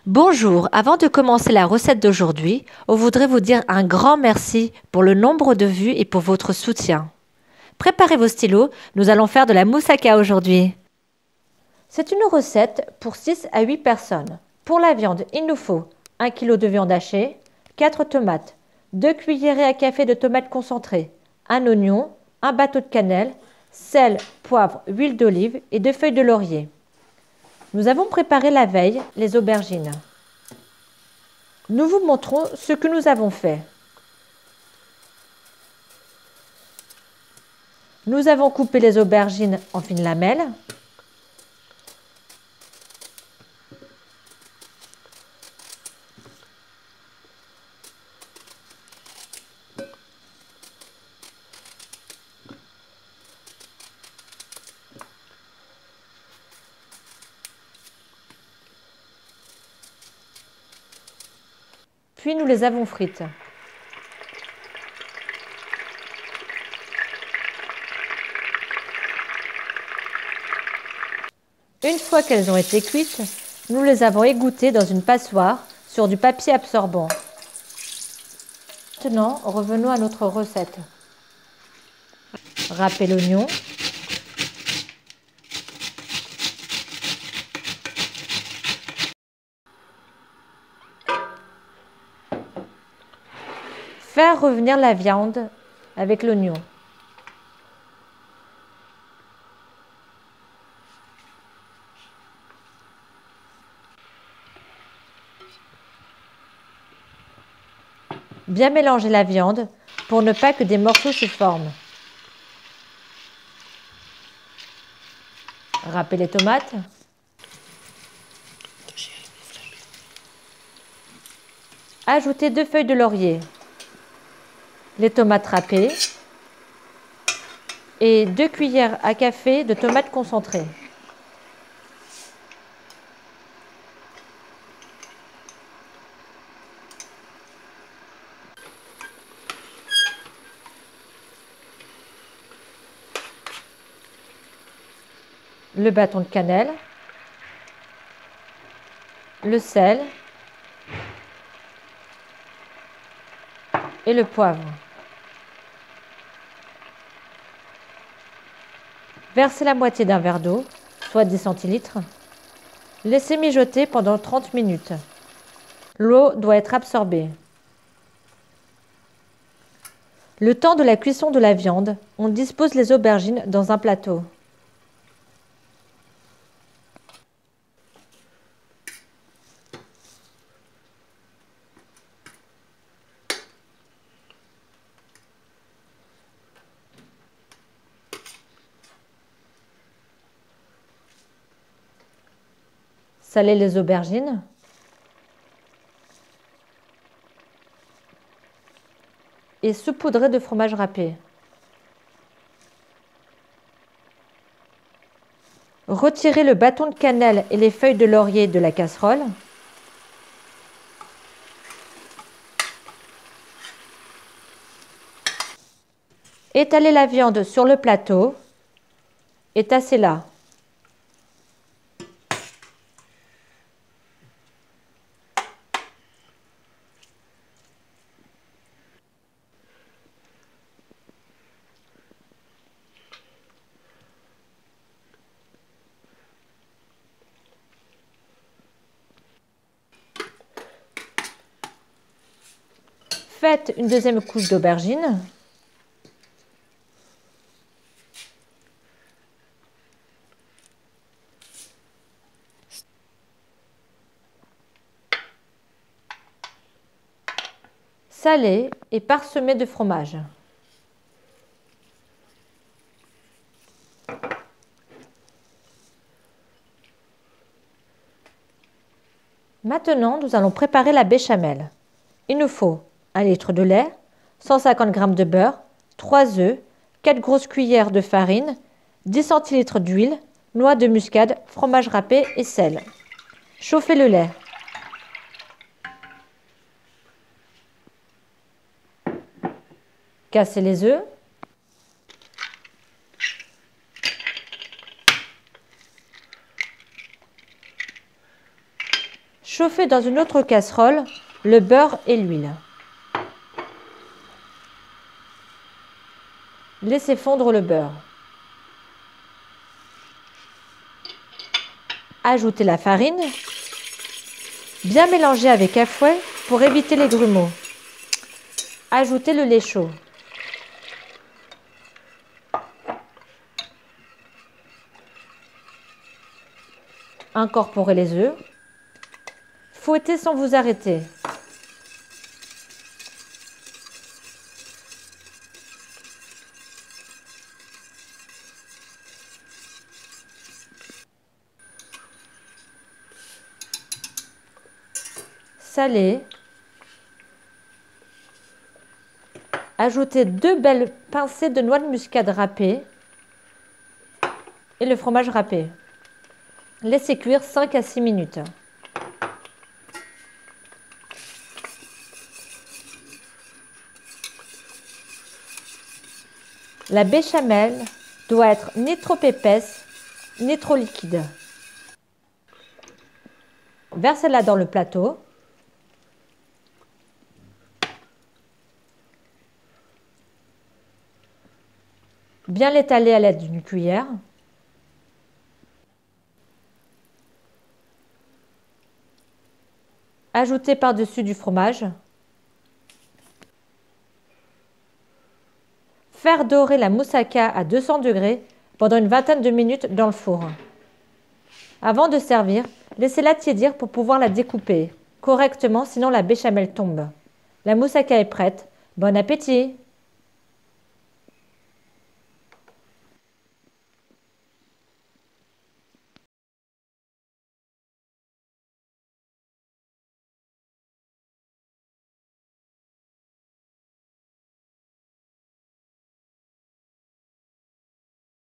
Bonjour, avant de commencer la recette d'aujourd'hui, on voudrait vous dire un grand merci pour le nombre de vues et pour votre soutien. Préparez vos stylos, nous allons faire de la moussaka aujourd'hui. C'est une recette pour 6 à 8 personnes. Pour la viande, il nous faut 1 kg de viande hachée, 4 tomates, 2 cuillerées à café de tomates concentrées, un oignon, un bâton de cannelle, sel, poivre, huile d'olive et 2 feuilles de laurier. Nous avons préparé la veille les aubergines. Nous vous montrons ce que nous avons fait. Nous avons coupé les aubergines en fines lamelles. Puis nous les avons frites. Une fois qu'elles ont été cuites, nous les avons égouttées dans une passoire sur du papier absorbant. Maintenant, revenons à notre recette. Râpez l'oignon. Faire revenir la viande avec l'oignon. Bien mélanger la viande pour ne pas que des morceaux se forment. Râpez les tomates. Ajoutez 2 feuilles de laurier, les tomates râpées et 2 cuillères à café de tomates concentrées. Le bâton de cannelle, le sel et le poivre. Versez la moitié d'un verre d'eau, soit 10 centilitres. Laissez mijoter pendant 30 minutes. L'eau doit être absorbée. Le temps de la cuisson de la viande, on dispose les aubergines dans un plateau. Salez les aubergines. Et saupoudrez de fromage râpé. Retirez le bâton de cannelle et les feuilles de laurier de la casserole. Étalez la viande sur le plateau et tassez-la. Faites une deuxième couche d'aubergine. Salez et parsemez de fromage. Maintenant, nous allons préparer la béchamel. Il nous faut 1 litre de lait, 150 g de beurre, 3 œufs, 4 grosses cuillères de farine, 10 centilitres d'huile, noix de muscade, fromage râpé et sel. Chauffez le lait. Cassez les œufs. Chauffez dans une autre casserole le beurre et l'huile. Laissez fondre le beurre. Ajoutez la farine. Bien mélanger avec un fouet pour éviter les grumeaux. Ajoutez le lait chaud. Incorporez les œufs. Fouettez sans vous arrêter. Salez. Ajoutez 2 belles pincées de noix de muscade râpée et le fromage râpé. Laissez cuire 5 à 6 minutes. La béchamel doit être ni trop épaisse, ni trop liquide. Versez-la dans le plateau. Bien l'étaler à l'aide d'une cuillère. Ajoutez par-dessus du fromage. Faire dorer la moussaka à 200 degrés pendant une vingtaine de minutes dans le four. Avant de servir, laissez-la tiédir pour pouvoir la découper correctement, sinon la béchamel tombe. La moussaka est prête. Bon appétit!